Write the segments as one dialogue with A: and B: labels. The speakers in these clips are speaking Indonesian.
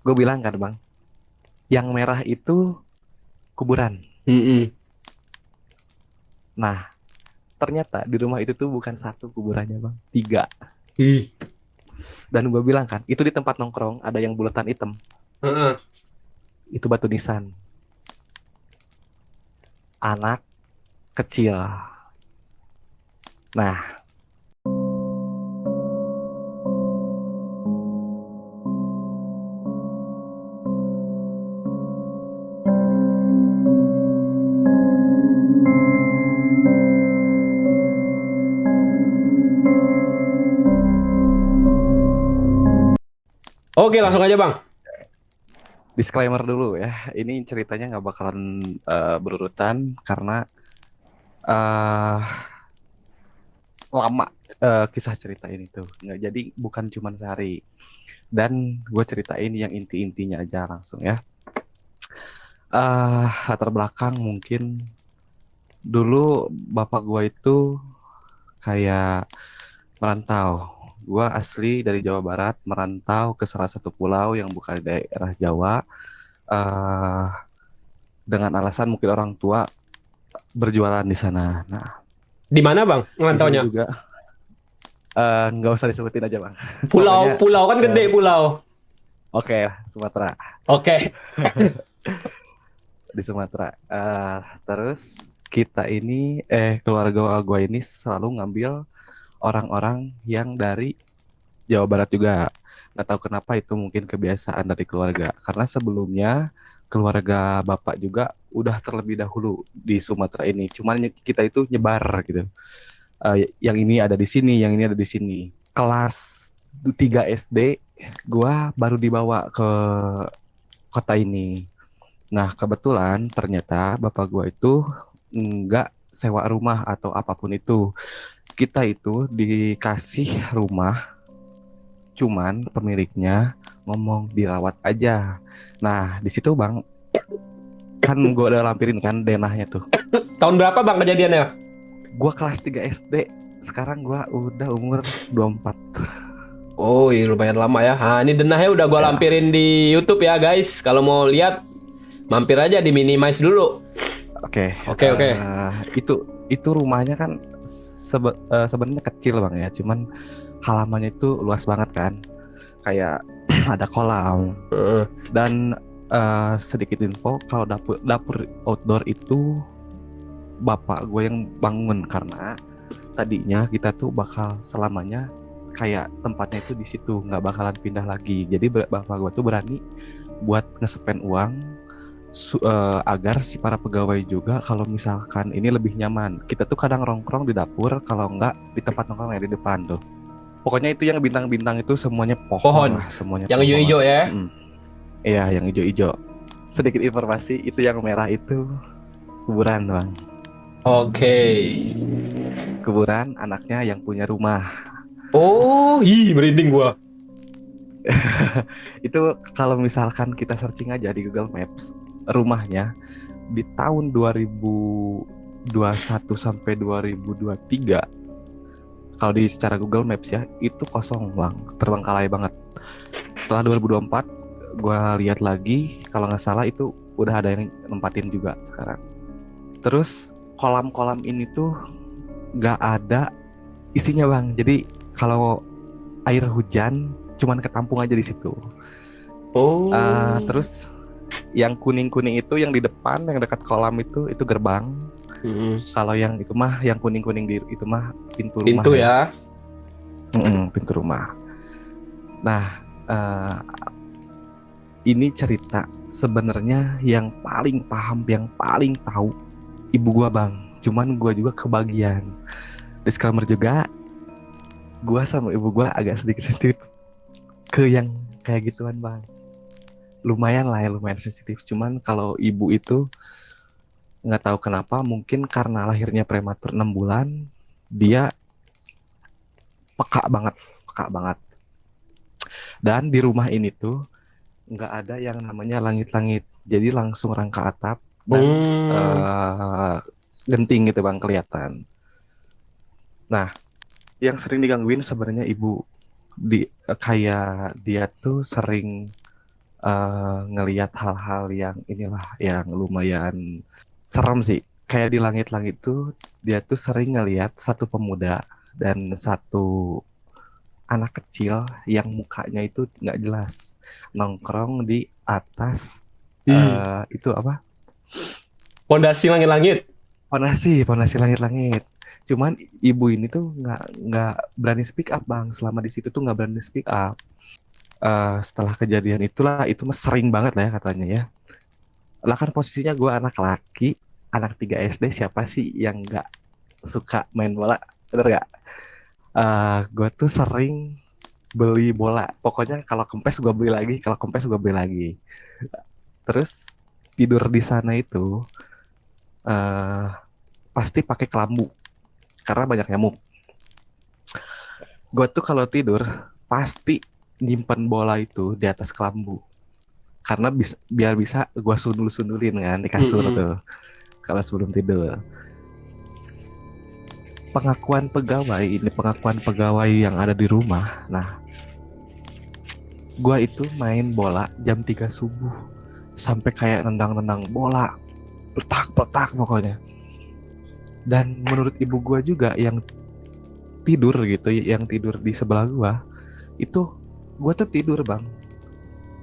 A: gue bilang kan bang, yang merah itu kuburan.
B: Mm-mm.
A: Nah, ternyata di rumah itu tuh bukan satu kuburannya bang, tiga.
B: Ih.
A: Dan gue bilang kan, itu di tempat nongkrong ada yang bulatan hitam,
B: Heeh.
A: itu batu nisan. Anak kecil. Nah,
B: Oke,
A: oke.
B: langsung aja Bang.
A: Disclaimer dulu ya, ini ceritanya nggak bakalan berurutan karena eh lama kisah cerita ini tuh. Nggak, jadi bukan cuman sehari. Dan gue ceritain yang inti-intinya aja langsung ya. Latar belakang mungkin dulu bapak gue itu kayak merantau. Gue asli dari Jawa Barat, merantau ke salah satu pulau yang bukan di daerah Jawa. eh dengan alasan mungkin orang tua berjualan di sana. Nah,
B: Di mana Bang
A: di sini
B: ngelantaunya?
A: juga nggak usah disebutin aja bang.
B: Pulau,
A: Pokoknya
B: pulau kan gede
A: eh,
B: pulau.
A: oke, Sumatera.
B: Oke.
A: Di Sumatera. Terus kita ini keluarga gue ini selalu ngambil orang-orang yang dari Jawa Barat juga. Nggak tahu kenapa itu mungkin kebiasaan dari keluarga. Karena sebelumnya keluarga bapak juga udah terlebih dahulu di Sumatera ini. Cuman kita itu nyebar gitu. Yang ini ada di sini, yang ini ada di sini. Kelas 3 SD, gua baru dibawa ke kota ini. Nah, kebetulan ternyata bapak gua itu nggak sewa rumah atau apapun itu. Kita itu dikasih rumah, cuman pemiliknya ngomong dirawat aja. Nah, di situ Bang, kan gua udah lampirin kan denahnya tuh.
B: Tahun berapa Bang kejadiannya?
A: Gua kelas 3 SD, sekarang gua udah umur 24.
B: Oh, iya lumayan lama ya. Nah, ini denahnya udah gua
A: Ya,
B: lampirin di YouTube ya, guys. Kalau mau lihat, mampir aja di minimize dulu.
A: oke.
B: Oke, oke.
A: Itu rumahnya kan sebenarnya kecil Bang ya, cuman halamannya itu luas banget kan. Kayak ada kolam.
B: Heeh.
A: Dan sedikit info, kalau dapur dapur outdoor itu bapak gue yang bangun karena tadinya kita tuh bakal selamanya kayak tempatnya itu di situ nggak bakalan pindah lagi. Jadi bapak gue tuh berani buat nge-spend uang agar si para pegawai juga kalau misalkan ini lebih nyaman. Kita tuh kadang nongkrong di dapur, kalau nggak di tempat nongkrong yang di depan tuh. Pokoknya itu yang bintang-bintang itu semuanya pohon
B: Pohon.
A: lah, semuanya
B: Yang
A: pohon.
B: hijau-hijau ya.
A: Mm. Iya, yang hijau-hijau. Sedikit informasi, itu yang merah itu kuburan, Bang.
B: Oke.
A: Kuburan anaknya yang punya rumah.
B: Oh, ih, merinding gua.
A: Itu kalau misalkan kita searching aja di Google Maps, rumahnya di tahun 2021 sampai 2023, kalau di secara Google Maps ya, itu kosong, Bang. Terbengkalai banget. Setelah 2024, gue lihat lagi, kalau nggak salah itu udah ada yang nempatin juga sekarang. Terus kolam-kolam ini tuh nggak ada isinya bang. Jadi kalau air hujan cuman ketampung aja di situ.
B: Oh.
A: Terus yang kuning-kuning itu yang di depan yang dekat kolam itu gerbang.
B: Mm.
A: Kalau yang itu mah yang kuning-kuning di itu mah pintu rumah
B: Pintu
A: ya.
B: ya.
A: Pintu rumah. Nah, uh, ini cerita sebenarnya yang paling paham, yang paling tahu ibu gua bang. Cuman gua juga kebagian. Disclaimer juga, gua sama ibu gua agak sedikit sensitif ke yang kayak gituan bang. Lumayan lah ya, lumayan sensitif. Cuman kalau ibu itu nggak tahu kenapa, mungkin karena lahirnya prematur 6 bulan, dia peka banget, peka banget. Dan di rumah ini tuh nggak ada yang namanya langit-langit. Jadi langsung rangka atap dan
B: Hmm.
A: genting gitu bang kelihatan. Nah, yang sering digangguin sebenarnya ibu, kayak dia tuh sering ngelihat hal-hal yang inilah yang lumayan serem sih. Kayak di langit-langit tuh dia tuh sering ngelihat satu pemuda dan satu anak kecil yang mukanya itu nggak jelas nongkrong di atas
B: Ih,
A: itu apa?
B: pondasi langit-langit.
A: Fondasi langit-langit. Cuman ibu ini tuh nggak berani speak up bang. Selama di situ tuh nggak berani speak up. Setelah kejadian itulah itu mah sering banget lah ya katanya ya. Lah kan posisinya gue anak laki, anak 3 SD siapa sih yang nggak suka main bola? Bener gak? Gue tuh sering beli bola. Pokoknya kalau kempes gue beli lagi, kalau kempes gue beli lagi. Terus tidur di sana itu eh pasti pakai kelambu karena banyak nyamuk. Gue tuh kalau tidur pasti nyimpen bola itu di atas kelambu karena biar bisa gue sundul-sundulin kan di kasur
B: Mm-mm.
A: tuh kalau sebelum tidur. Pengakuan pegawai yang ada di rumah. Nah, gue itu main bola jam 3 subuh sampai kayak nendang-nendang bola, petak-petak pokoknya. Dan menurut ibu gue juga yang tidur gitu, yang tidur di sebelah gue, itu gue tuh tidur bang.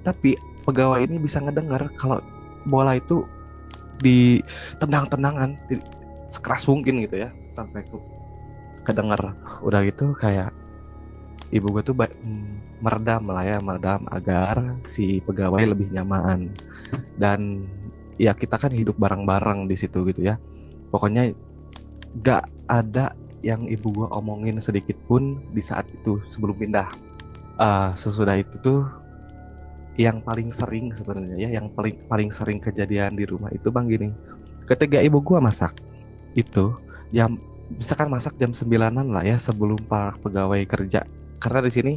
A: Tapi pegawai ini bisa ngedengar kalau bola itu ditendang-tendangan sekeras mungkin gitu ya, sampai tuh kedengar. Udah gitu kayak ibu gue tuh meredam lah ya, meredam agar si pegawai lebih nyaman. Dan ya kita kan hidup bareng-bareng di situ gitu ya. Pokoknya gak ada yang ibu gue omongin sedikit pun di saat itu sebelum pindah. Sesudah itu tuh yang paling sering sebenarnya ya, yang paling paling sering kejadian di rumah itu bang gini. Ketika ibu gue masak itu jam misalkan masak jam 9-an lah ya sebelum para pegawai kerja. Karena di sini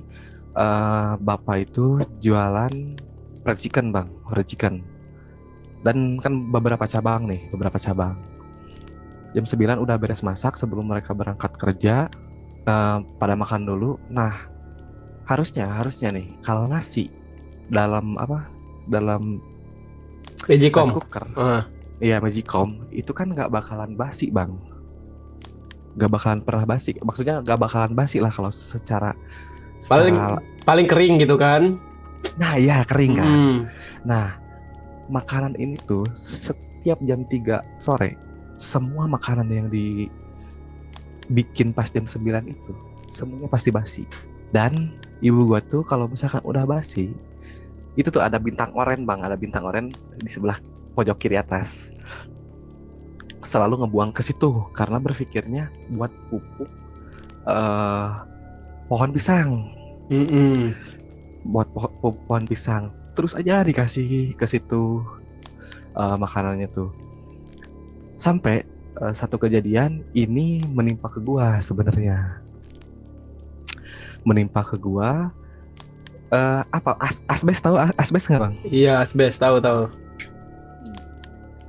A: bapak itu jualan fried chicken bang, fried chicken. Dan kan beberapa cabang nih, beberapa cabang. Jam 9 udah beres masak sebelum mereka berangkat kerja, pada makan dulu. Nah, harusnya nih kalau nasi dalam apa? Dalam rice
B: Magicom.
A: cooker,
B: Ah,
A: ya magicom, itu kan nggak bakalan basi, Bang. Nggak bakalan pernah basi. Maksudnya nggak bakalan basi lah kalau secara
B: paling
A: secara
B: paling kering gitu kan.
A: nah ya kering kan.
B: Mm-mm.
A: Nah, makanan ini tuh setiap jam 3 sore semua makanan yang dibikin pas jam 9 itu semuanya pasti basi. Dan ibu gua tuh kalau misalkan udah basi, itu tuh ada bintang oren bang, ada bintang oren di sebelah pojok kiri atas. Selalu ngebuang ke situ karena berpikirnya buat pupuk eh, pohon pisang,
B: Mm-mm.
A: buat pohon pisang. Terus aja dikasih ke situ makanannya tuh. Sampai satu kejadian ini menimpa ke gua sebenarnya. Menimpa ke gua apa asbes, tahu asbes nggak bang?
B: Iya, asbes tahu-tahu.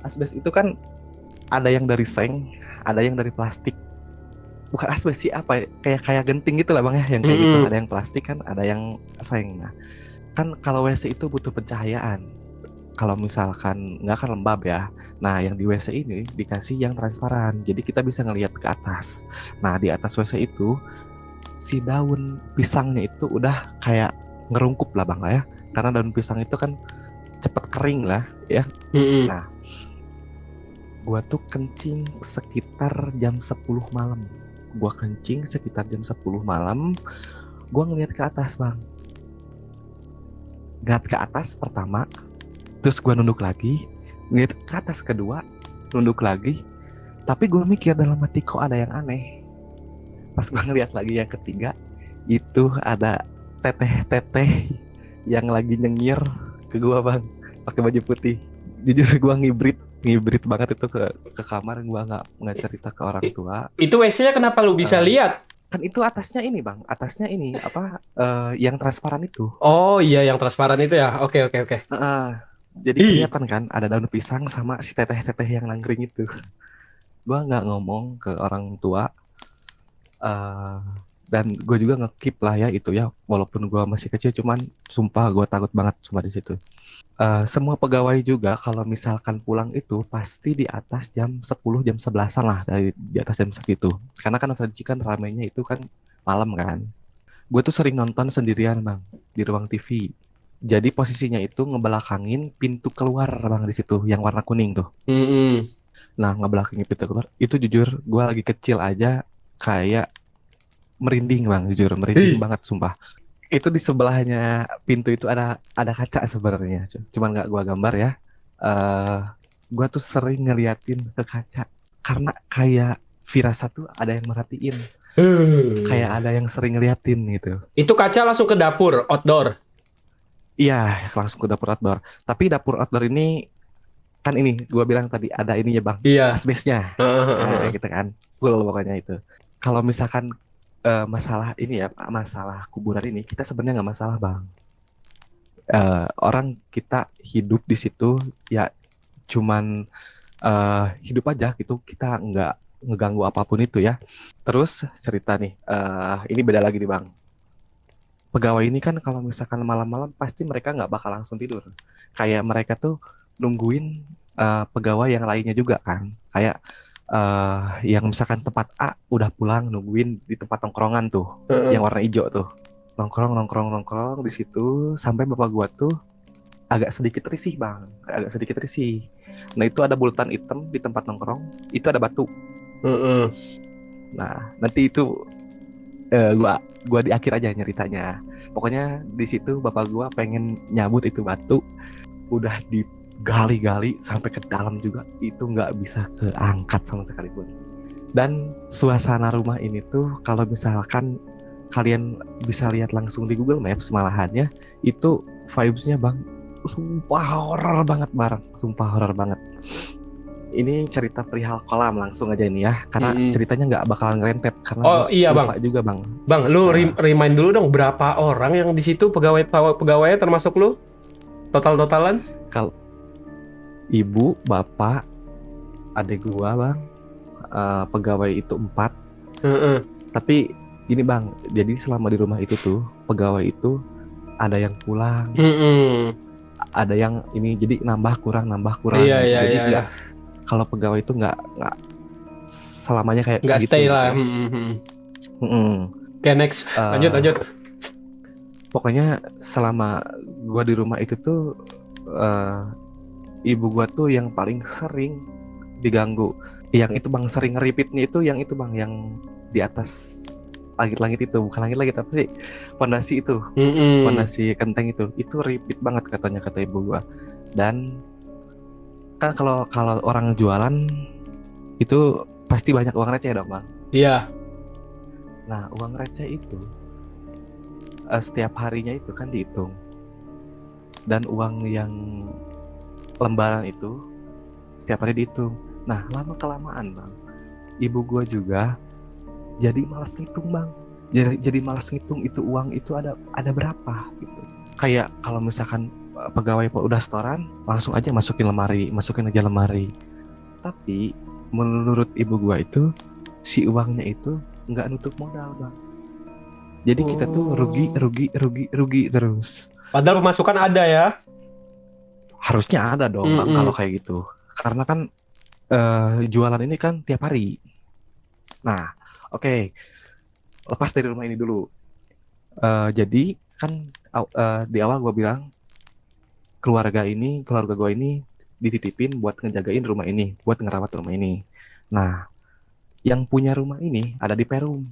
A: Asbes itu kan ada yang dari seng, ada yang dari plastik. Bukan asbes sih apa ya? Kayak genting gitu lah bang ya, yang kayak gitu.
B: Mm-mm.
A: Ada yang plastik kan, ada yang seng. Nah, kan kalau WC itu butuh pencahayaan. Kalau misalkan nggak kan lembab ya. Nah, yang di WC ini dikasih yang transparan, jadi kita bisa ngelihat ke atas. Nah, di atas WC itu si daun pisangnya itu udah kayak ngerungkup lah bang lah ya. Karena daun pisang itu kan cepet kering lah ya.
B: Mm-mm.
A: Nah, gua tuh kencing sekitar jam 10 malam. Gua kencing sekitar jam 10 malam. Gua ngeliat ke atas bang. Ngeliat ke atas pertama, terus gua nunduk lagi. Ngeliat ke atas kedua, nunduk lagi. Tapi gua mikir dalam hati kok ada yang aneh. Pas gua ngeliat lagi yang ketiga, itu ada teteh-teteh yang lagi nyengir ke gua bang, pakai baju putih. Jujur gua ngibrit banget itu ke kamar. Gua nggak cerita ke orang tua.
B: Itu WC-nya kenapa lu bisa
A: Eh,
B: lihat?
A: kan itu atasnya ini bang, atasnya ini apa, yang transparan itu.
B: Oh iya, yang transparan itu ya. Oke, oke, oke.
A: Eh, jadi
B: Ih,
A: kelihatan kan ada daun pisang sama si teteh-teteh yang nangkring itu. Gua nggak ngomong ke orang tua. eh Dan gue juga ngekip lah ya itu ya, walaupun gue masih kecil, cuman sumpah gue takut banget cuma di situ. Semua pegawai juga kalau misalkan pulang itu pasti di atas jam 10 jam 11-an lah, dari di atas jam segitu. Karena kan nostalgia kan ramenya itu kan malam kan. Gue tuh sering nonton sendirian bang di ruang TV. Jadi posisinya itu ngebelakangin pintu keluar bang di situ yang warna kuning tuh.
B: Mm-mm.
A: Nah ngebelakangin pintu keluar itu jujur gue lagi kecil aja kayak merinding bang, jujur merinding
B: Ih.
A: banget sumpah. Itu di sebelahnya pintu itu ada kaca sebenarnya. Cuman nggak gua gambar ya. eh gua tuh sering ngeliatin ke kaca karena kayak firasat tuh ada yang merhatiin, kayak ada yang sering ngeliatin gitu.
B: Itu kaca langsung ke dapur outdoor.
A: Iya, langsung ke dapur outdoor. Tapi dapur outdoor ini kan ini gua bilang tadi ada ininya bang,
B: Iya.
A: asbesnya. Nah,
B: Heeh.
A: gitu kan. Full pokoknya itu. Kalau misalkan masalah ini ya, masalah kuburan ini kita sebenarnya nggak masalah bang. Orang kita hidup di situ ya cuman hidup aja gitu, kita nggak ngeganggu apapun itu ya. Terus cerita nih, ini beda lagi nih bang. Pegawai ini kan kalau misalkan malam-malam pasti mereka nggak bakal langsung tidur. Kayak mereka tuh nungguin pegawai yang lainnya juga kan. Kayak yang misalkan tempat A udah pulang nungguin di tempat tongkrongan tuh, yang
B: Heeh.
A: warna hijau tuh. Nongkrong nongkrong nongkrong di situ sampai bapak gua tuh agak sedikit risih bang, agak sedikit risih. Nah itu ada bulatan hitam di tempat nongkrong, itu ada batu.
B: Heeh.
A: Nah nanti itu gua di akhir aja nyeritanya. Pokoknya di situ bapak gua pengen nyabut itu batu, udah digali-gali sampai ke dalam juga, itu nggak bisa keangkat sama sekali pun. Dan suasana rumah ini tuh kalau misalkan kalian bisa lihat langsung di Google Maps malahannya, itu vibes-nya bang, sumpah horor banget bareng, sumpah horor banget. Ini cerita perihal kolam langsung aja ini ya, karena
B: Mm-mm.
A: ceritanya nggak bakalan ngerentet karena
B: Oh
A: gue
B: iya bang.
A: lupa juga bang.
B: Bang, lu
A: Nah,
B: remind dulu dong berapa orang yang di situ pegawainya termasuk lu? Total-totalan?
A: kalau ibu, bapak, adik gua bang, pegawai itu 4.
B: Heeh.
A: Tapi gini bang, jadi selama di rumah itu tuh pegawai itu ada yang pulang,
B: Mm-mm.
A: ada yang ini, jadi nambah kurang
B: Iya
A: gitu.
B: iya
A: Jadi
B: iya iya.
A: nggak, kalau pegawai itu nggak selamanya kayak
B: Nggak
A: segitu
B: stay
A: gitu
B: lah.
A: ya.
B: Mm-mm.
A: Mm-mm.
B: Oke, next. Lanjut
A: Eh,
B: lanjut.
A: pokoknya selama gua di rumah itu tuh eh, ibu gua tuh yang paling sering diganggu. Yang itu bang sering repeatnya itu yang itu bang, yang di atas langit-langit itu, bukan langit-langit apa sih? Fondasi itu,
B: Mm-mm.
A: fondasi kenteng itu repeat banget katanya kata ibu gua. Dan kan kalau kalau orang jualan itu pasti banyak uang receh dong bang.
B: Iya.
A: Nah uang receh itu setiap harinya itu kan dihitung, dan uang yang lembaran itu setiap hari dihitung. Nah lama kelamaan bang, ibu gua juga jadi malas ngitung bang. Jadi malas ngitung itu uang itu ada berapa gitu. Kayak kalau misalkan pegawai udah setoran langsung aja masukin lemari, masukin aja lemari. Tapi menurut ibu gua itu si uangnya itu nggak nutup modal bang. Jadi kita tuh rugi
B: Oh.
A: rugi rugi rugi terus.
B: Padahal pemasukan ada ya.
A: Harusnya ada dong bang kalau
B: Mm-mm.
A: kayak gitu. Karena kan jualan ini kan tiap hari. Nah, oke, lepas dari rumah ini dulu. Jadi kan di awal gue bilang keluarga gue ini dititipin buat ngejagain rumah ini, buat ngerawat rumah ini. Nah, yang punya rumah ini ada di Perum.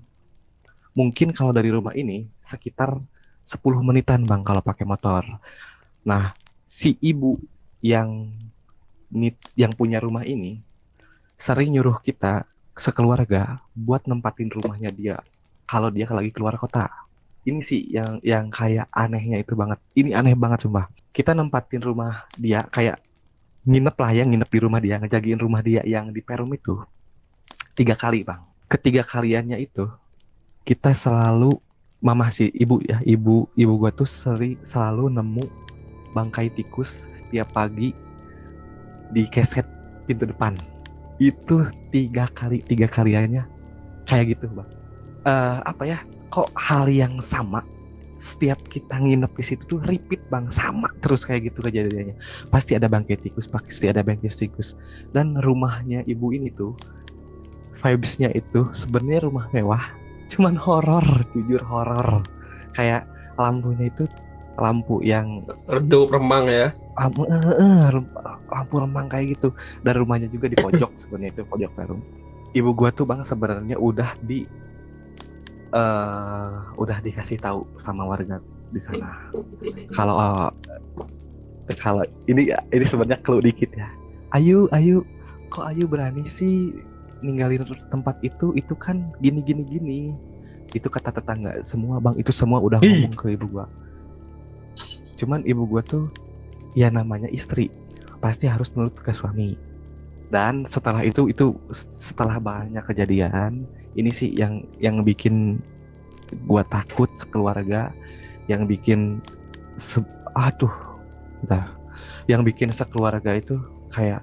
A: Mungkin kalau dari rumah ini sekitar 10 menitan bang kalau pakai motor. Nah, si ibu yang yang punya rumah ini sering nyuruh kita sekeluarga buat nempatin rumahnya dia kalau dia lagi keluar kota. Ini sih yang kayak anehnya itu banget. Ini aneh banget sumpah. Kita nempatin rumah dia kayak nginep lah ya, nginep di rumah dia, ngejagain rumah dia yang di Perum itu 3 kali bang. Ketiga kaliannya itu kita selalu, mama sih ibu ya, ibu gua tuh selalu nemu bangkai tikus setiap pagi di keset pintu depan. Itu 3 kali, 3 kaliannya kayak gitu bang. Apa ya, kok hal yang sama setiap kita nginep di situ tuh repeat bang, sama terus kayak gitu kejadiannya. Pasti ada bangkai tikus, pasti ada bangkai tikus. Dan rumahnya ibu ini tuh vibes-nya itu sebenarnya rumah mewah, cuman horor, jujur horor. Kayak lampunya itu lampu yang
B: Redup remang ya.
A: lampu, lampu remang kayak gitu. Dan rumahnya juga di pojok sebenarnya, itu pojok perum. Ibu gua tuh bang sebenarnya udah dikasih tahu sama warga di sana. Kalau kalau ini sebenarnya clue dikit ya. Ayu, kok Ayu berani sih ninggalin tempat itu? Itu kan gini gini gini. Itu kata tetangga semua bang. Itu semua udah ngomong ke ibu gua. Cuman ibu gua tuh ya namanya istri, pasti harus nurut ke suami. Dan setelah itu setelah banyak kejadian, ini sih yang bikin gua takut sekeluarga, yang bikin aduh, bentar. Yang bikin sekeluarga itu kayak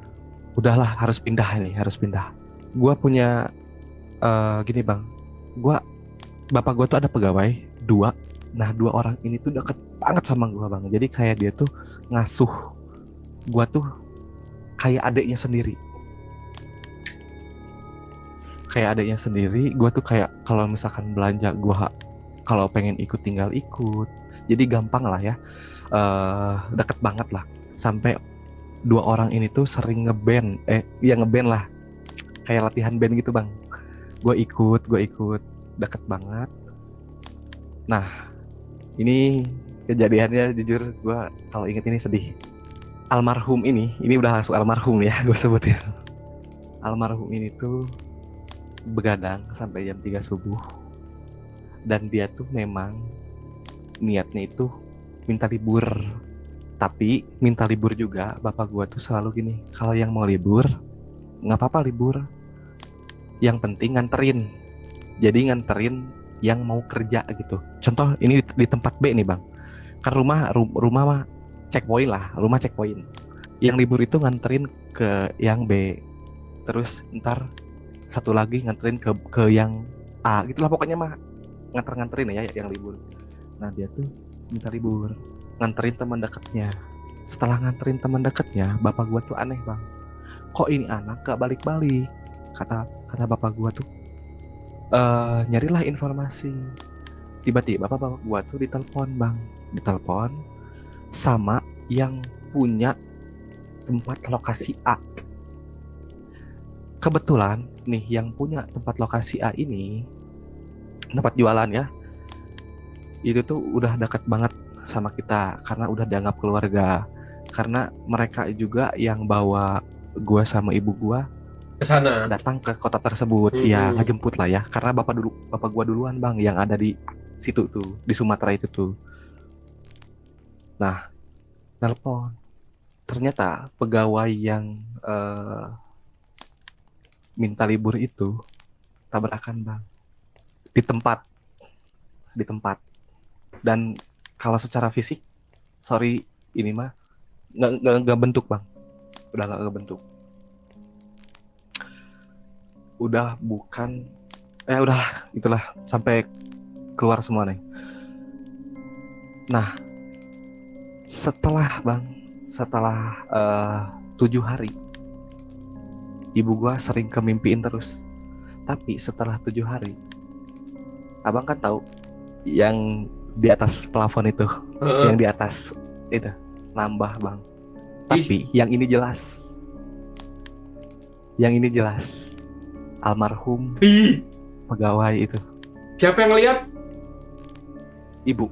A: udahlah harus pindah nih, harus pindah. Gua punya gini bang, bapak gua tuh ada pegawai dua. Nah, dua orang ini tuh deket banget sama gua bang. Jadi kayak dia tuh ngasuh gua tuh kayak adiknya sendiri. Kayak adiknya sendiri, gue tuh kayak kalau misalkan belanja, gue kalau pengen ikut tinggal ikut. Jadi gampang lah ya, deket banget lah. Sampai dua orang ini tuh sering ngeband, ngeband lah, kayak latihan band gitu bang. Gue ikut, deket banget. Nah, ini kejadiannya jujur gue kalau inget ini sedih. Almarhum ini udah langsung almarhum ya, gue sebutin. Almarhum ini tuh begadang sampai jam 3 subuh. Dan dia tuh memang niatnya itu minta libur. Tapi minta libur juga, bapak gua tuh selalu gini, kalau yang mau libur, nggak apa-apa libur. Yang penting nganterin. Jadi nganterin yang mau kerja gitu. Contoh ini di tempat B nih bang. Kan rumah mah checkpoint lah, rumah checkpoint. Yang libur itu nganterin ke yang B. Terus ntar satu lagi nganterin ke yang A gitulah, pokoknya mah nganterin ya yang libur. Nah dia tuh minta libur, nganterin teman dekatnya. Setelah nganterin teman dekatnya, bapak gua tuh aneh bang, kok ini anak gak balik-balik. Kata bapak gua tuh nyarilah informasi. Tiba-tiba bapak gua tuh ditelepon sama yang punya tempat lokasi A. Kebetulan nih yang punya tempat lokasi A ini, tempat jualan ya, itu tuh udah dekat banget sama kita karena udah dianggap keluarga. Karena mereka juga yang bawa gua sama ibu gua
B: Ke sana.
A: datang ke kota tersebut. Ya ngejemput lah ya, karena bapak gua duluan bang yang ada di situ tuh, di Sumatera itu tuh. Nah, telepon. Ternyata pegawai yang minta libur itu tabrakan bang di tempat. Dan kalau secara fisik, sorry ini mah nggak bentuk bang, udah nggak bentuk, udah bukan, udah itulah sampai keluar semua nih. Nah setelah 7 hari ibu gua sering kemimpiin terus. Tapi setelah 7 hari, abang kan tahu yang di atas plafon itu, yang di atas itu nambah bang. Tapi yang ini jelas almarhum pegawai itu.
B: Siapa yang lihat?
A: Ibu.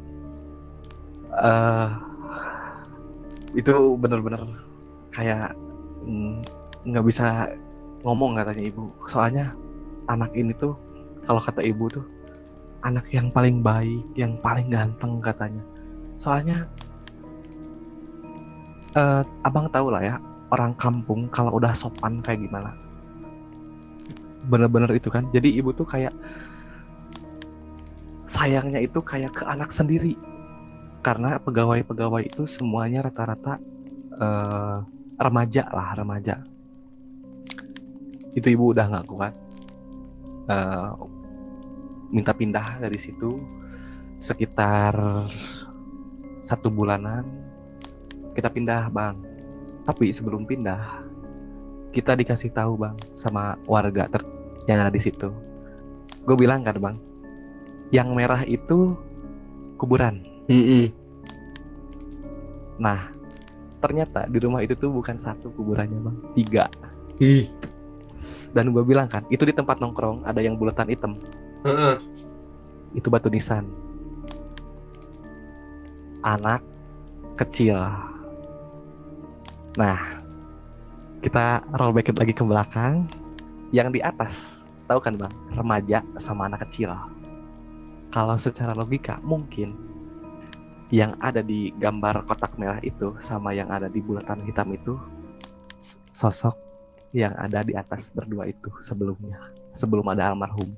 A: Itu bener-bener kayak nggak bisa ngomong katanya ibu. Soalnya anak ini tuh kalau kata ibu tuh anak yang paling baik, yang paling ganteng katanya. Soalnya abang tahu lah ya, orang kampung kalau udah sopan kayak gimana. Bener-bener itu kan. Jadi ibu tuh kayak sayangnya itu kayak ke anak sendiri. Karena pegawai-pegawai itu semuanya rata-rata remaja. Itu ibu udah nggak kuat, minta pindah dari situ. sekitar 1 bulanan kita pindah bang. Tapi sebelum pindah kita dikasih tahu bang sama warga yang ada di situ. Gue bilang kan bang, yang merah itu kuburan. Nah ternyata di rumah itu tuh bukan 1 kuburannya bang, 3.
B: Ih.
A: Dan gue bilang kan, itu di tempat nongkrong ada yang bulatan hitam. Itu batu nisan. Anak kecil. Nah, kita rollback lagi ke belakang. Yang di atas, tahu kan bang, remaja sama anak kecil. Kalau secara logika mungkin yang ada di gambar kotak merah itu sama yang ada di bulatan hitam itu sosok yang ada di atas berdua itu sebelumnya, sebelum ada almarhum.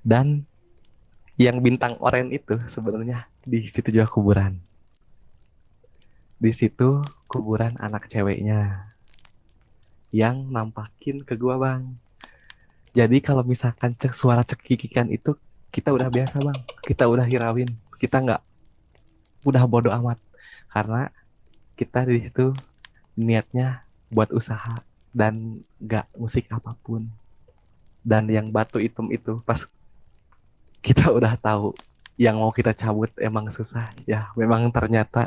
A: Dan yang bintang oranye itu sebenarnya di situ juga kuburan. Di situ kuburan anak ceweknya yang nampakin ke gua bang. Jadi kalau misalkan suara cekikikan itu kita udah biasa bang, kita udah hirauin, kita nggak, udah bodo amat karena kita di situ niatnya buat usaha dan nggak musik apapun. Dan yang batu hitam itu pas kita udah tahu yang mau kita cabut emang susah ya, memang ternyata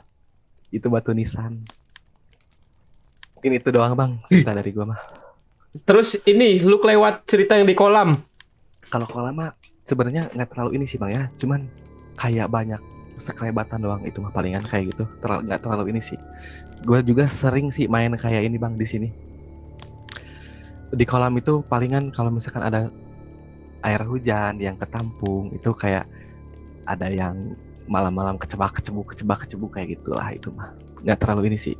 A: itu batu nisan. Mungkin itu doang bang cerita dari gua mah.
B: Terus ini lu kelewat cerita yang di kolam.
A: Kalau kolam mah sebenarnya nggak terlalu ini sih bang ya, cuman kayak banyak sekelebatan doang itu mah palingan kayak gitu, nggak terlalu ini sih. Gue juga sering sih main kayak ini bang di sini. Di kolam itu palingan kalau misalkan ada air hujan yang ketampung itu kayak ada yang malam-malam kecebak-kecebu kayak gitulah, itu mah nggak terlalu ini sih.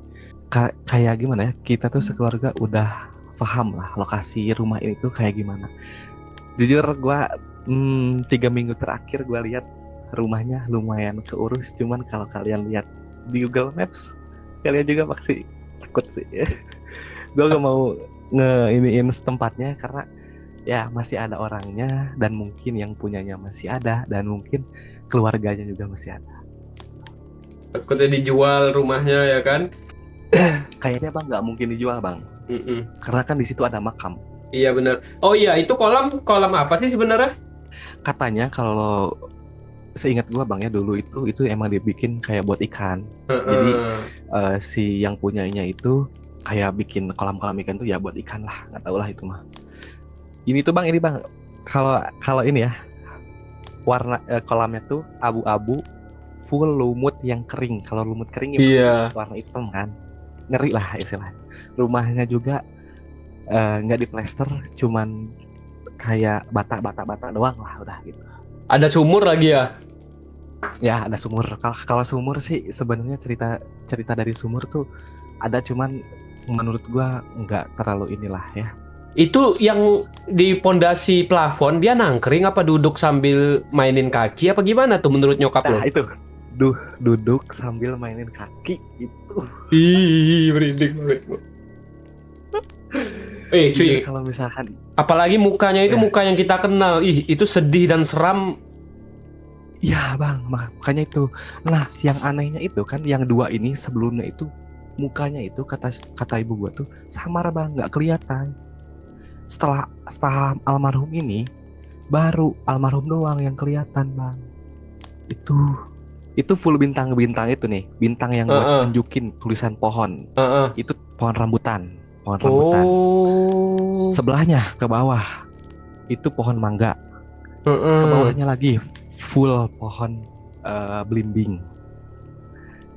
A: Kayak gimana ya, kita tuh sekeluarga udah paham lah lokasi rumah ini tuh kayak gimana. Jujur gue 3 minggu terakhir gue lihat rumahnya lumayan keurus, cuman kalau kalian lihat di Google Maps kalian juga pasti takut sih. Gue gak mau nge-iniin tempatnya karena ya masih ada orangnya dan mungkin yang punyanya masih ada dan mungkin keluarganya juga masih ada.
B: Takutnya dijual rumahnya ya kan?
A: Kayaknya bang nggak mungkin dijual bang, karena kan di situ ada makam.
B: Iya benar. Oh iya, itu kolam apa sih sebenarnya?
A: Katanya kalau seingat gua bang ya, dulu itu emang dibikin kayak buat ikan. Jadi si yang punyanya itu kayak bikin kolam-kolam ikan tuh ya buat ikan lah, nggak tahu lah itu mah. Ini tuh bang, kalau ini ya warna kolamnya tuh abu-abu, full lumut yang kering. Kalau lumut kering ya
B: Iya.
A: warna hitam kan, ngeri lah istilahnya. Rumahnya juga nggak diplester, cuman kayak bata doang lah udah gitu.
B: Ada sumur lagi ya?
A: Ya ada sumur. Kalau sumur sih sebenarnya cerita dari sumur tuh ada, cuman menurut gua nggak terlalu inilah ya.
B: Itu yang di pondasi plafon dia nangkring apa duduk sambil mainin kaki apa gimana tuh menurut nyokap lo?
A: Nah itu duduk sambil mainin kaki itu.
B: Ih, merinding banget. Cuy,
A: kalau misalkan
B: apalagi mukanya itu muka yang kita kenal. Ih, itu sedih dan seram.
A: ya bang, makanya itu. Nah yang anehnya itu kan yang 2 ini sebelumnya itu mukanya itu kata ibu gua tuh samar bang, nggak kelihatan. Setelah almarhum ini baru almarhum doang yang kelihatan bang. Itu full bintang-bintang itu nih, bintang yang buat nunjukin tulisan pohon. Itu pohon rambutan. Sebelahnya ke bawah itu pohon mangga. Ke bawahnya lagi full pohon belimbing.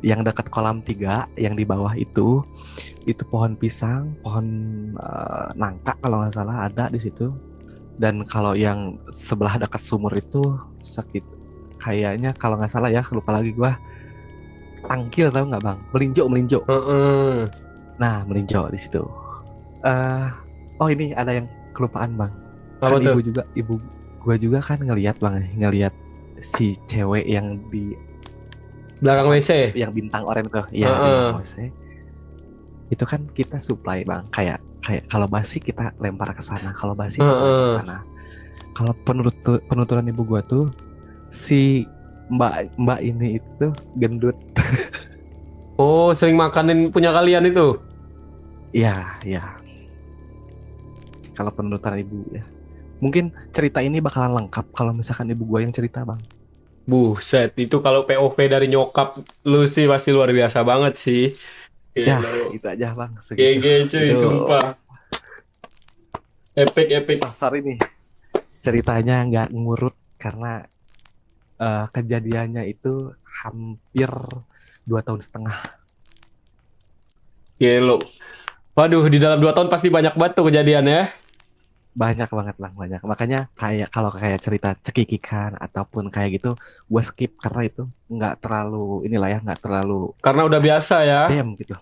A: Yang dekat kolam 3 yang di bawah itu pohon pisang, pohon nangka kalau nggak salah ada di situ. Dan kalau yang sebelah dekat sumur itu kayaknya kalau nggak salah ya, lupa lagi gua, tangkil, tahu nggak bang? Melinjo. Nah melinjo di situ. Oh ini ada yang kelupaan bang.
B: Apa
A: Kan
B: tuh?
A: ibu gua juga kan ngelihat si cewek yang di
B: Belakang WC.
A: yang bintang oranye tuh, ya di WC. Itu kan kita supply bang, kayak kalau basi kita lempar ke sana, kalau basi lempar ke sana. Kalau penuturan ibu gua tuh si mbak mbak ini itu tuh gendut.
B: Oh, sering makanin punya kalian itu.
A: Ya, ya. Kalau penuturan ibu ya. Mungkin cerita ini bakalan lengkap kalau misalkan ibu gua yang cerita, Bang.
B: Buset, itu kalau POV dari nyokap lu sih pasti luar biasa banget sih.
A: Ya,
B: Gelo.
A: itu aja, Bang, segitu.
B: GG cuy,
A: Itu
B: sumpah. Epic, epic.
A: sorry nih. Ceritanya nggak ngurut karena kejadiannya itu hampir 2 tahun setengah.
B: Gelo. Waduh, di dalam 2 tahun pasti banyak banget tuh kejadian ya.
A: Banyak banget, Bang, banyak. Makanya kayak kalau kayak cerita cekikikan ataupun kayak gitu, gue skip karena itu nggak terlalu inilah ya, nggak terlalu
B: Karena udah biasa ya.
A: dem gitu.